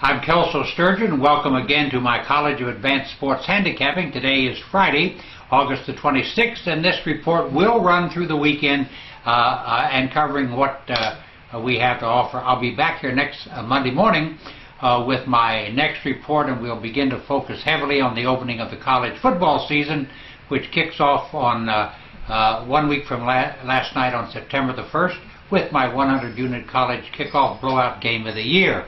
I'm Kelso Sturgeon. Welcome again to my College of Advanced Sports Handicapping. Today is Friday, August the 26th, and this report will run through the weekend and covering what we have to offer. I'll be back here next Monday morning with my next report, and we'll begin to focus heavily on the opening of the college football season, which kicks off on 1 week from last night on September the 1st with my 100-unit college kickoff blowout game of the year.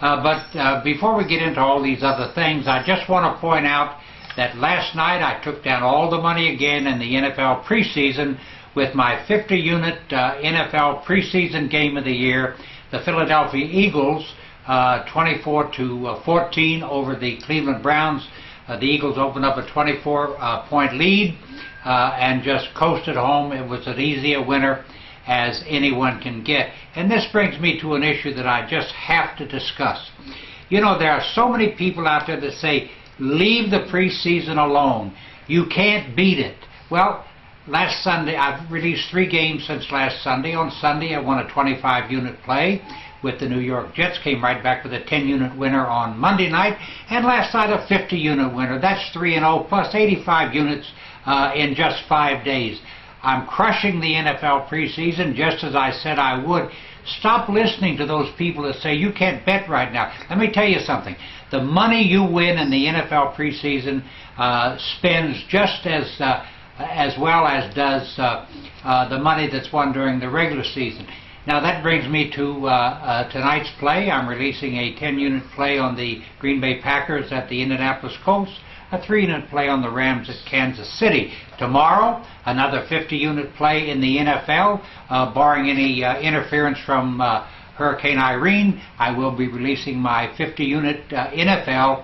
But before we get into all these other things, I just want to point out that last night I took down all the money again in the NFL preseason with my 50-unit NFL preseason game of the year. The Philadelphia Eagles 24-14 over the Cleveland Browns. The Eagles opened up a 24-point lead and just coasted home. It was as easy a winner as anyone can get. And this brings me to an issue that I just have to discuss. You know, there are so many people out there that say, leave the preseason alone. You can't beat it. Well, last Sunday, I've released 3 games since last Sunday. On Sunday, I won a 25-unit play with the New York Jets, came right back with a 10-unit winner on Monday night, and last night a 50-unit winner. That's 3-0 plus 85 units in just 5 days. I'm crushing the NFL preseason just as I said I would. Stop listening to those people that say you can't bet right now. Let me tell you something. The money you win in the NFL preseason spends just as well as does the money that's won during the regular season. Now that brings me to tonight's play. I'm releasing a 10-unit play on the Green Bay Packers at the Indianapolis Colts, a 3-unit play on the Rams at Kansas City. Tomorrow, another 50-unit play in the NFL, barring any interference from Hurricane Irene. I will be releasing my 50-unit NFL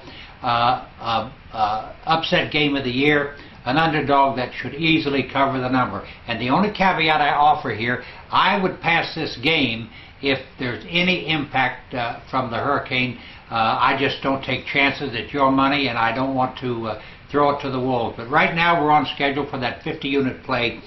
upset game of the year, an underdog that should easily cover the number. And the only caveat I offer here, I would pass this game if there's any impact from the hurricane. I just don't take chances. It's your money, and I don't want to throw it to the wolves. But right now we're on schedule for that 50-unit play.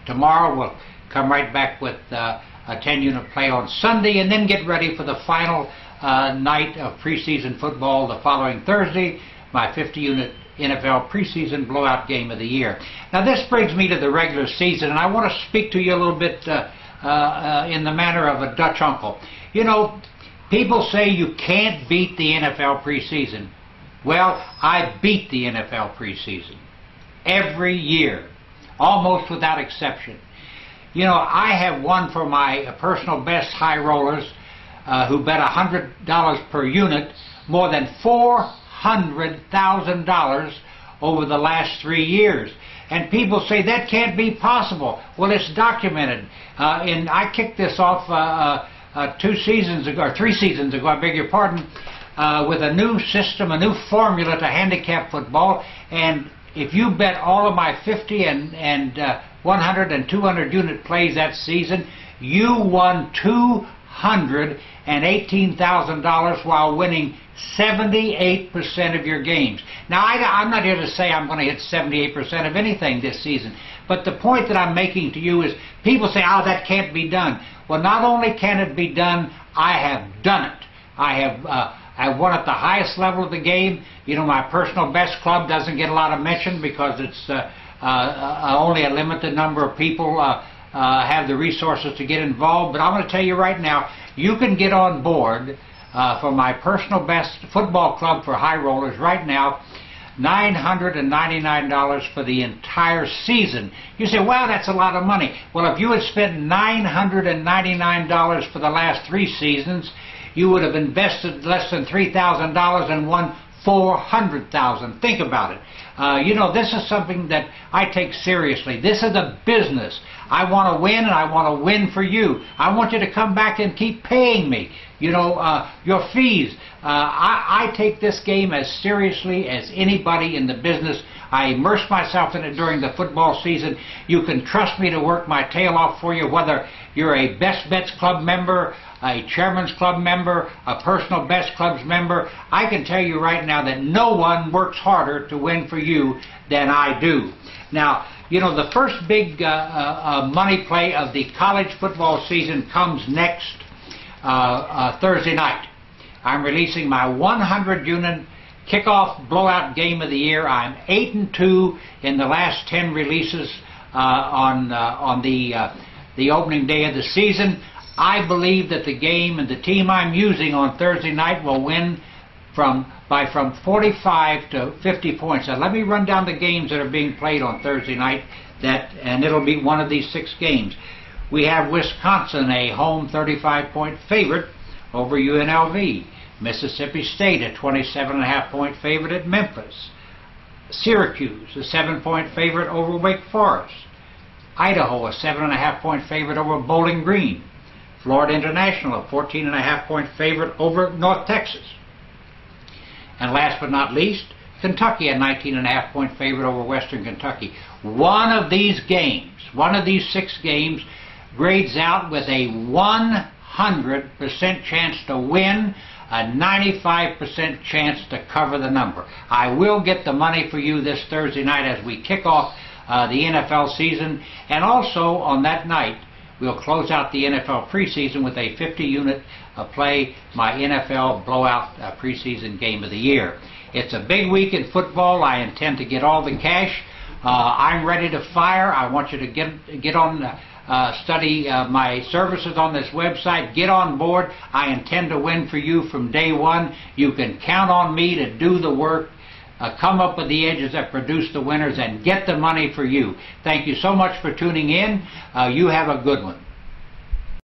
Tomorrow we'll come right back with a 10-unit play on Sunday, and then get ready for the final night of preseason football the following Thursday, my 50-unit NFL preseason blowout game of the year. Now this brings me to the regular season, and I want to speak to you a little bit in the manner of a Dutch uncle. You know, people say you can't beat the NFL preseason. Well, I beat the NFL preseason every year, almost without exception. You know, I have won for my personal best high rollers who bet $100 per unit more than $400,000 over the last 3 years. And people say that can't be possible. Well, it's documented. And I kicked this off 3 seasons ago, I beg your pardon, with a new system, a new formula to handicap football. And if you bet all of my 50 and 100 and 200 unit plays that season, you won $218,000 while winning 78% of your games. Now, I'm not here to say I'm going to hit 78% of anything this season, but the point that I'm making to you is people say, oh, that can't be done. Well, not only can it be done, I have done it. I've won at the highest level of the game. You know, my personal best club doesn't get a lot of mention because it's only a limited number of people have the resources to get involved. But I'm going to tell you right now, you can get on board for my personal best football club for high rollers right now, $999 for the entire season. You say, wow, that's a lot of money. Well, if you had spent $999 for the last 3 seasons, you would have invested less than $3,000 and won $400,000. Think about it. You know, this is something that I take seriously. This is a business. I want to win, and I want to win for you. I want you to come back and keep paying me, you know, your fees. I take this game as seriously as anybody in the business. I immerse myself in it during the football season. You can trust me to work my tail off for you, whether you're a Best Bets Club member, a Chairman's Club member, a Personal Best Club's member. I can tell you right now that no one works harder to win for you than I do. Now, you know, the first big money play of the college football season comes next Thursday night. I'm releasing my 100-unit kickoff blowout game of the year. I'm 8-2 in the last 10 releases on the opening day of the season. I believe that the game and the team I'm using on Thursday night will win from 45 to 50 points. Now let me run down the games that are being played on Thursday night, and it'll be one of these 6 games. We have Wisconsin, a home 35-point favorite over UNLV. Mississippi State, a 27.5-point favorite at Memphis. Syracuse, a 7-point favorite over Wake Forest. Idaho, a 7.5-point favorite over Bowling Green. Florida International, a 14.5-point favorite over North Texas. And last but not least, Kentucky, a 19.5-point favorite over Western Kentucky. One of these games, one of these 6 games, grades out with a 100% chance to win, a 95% chance to cover the number. I will get the money for you this Thursday night as we kick off the NFL season, and also on that night we'll close out the NFL preseason with a 50-unit play, my NFL blowout preseason game of the year. It's a big week in football. I intend to get all the cash. I'm ready to fire. I want you to get on, study my services on this website. Get on board. I intend to win for you from day one. You can count on me to do the work, come up with the edges that produce the winners, and get the money for you. Thank you so much for tuning in. You have a good one.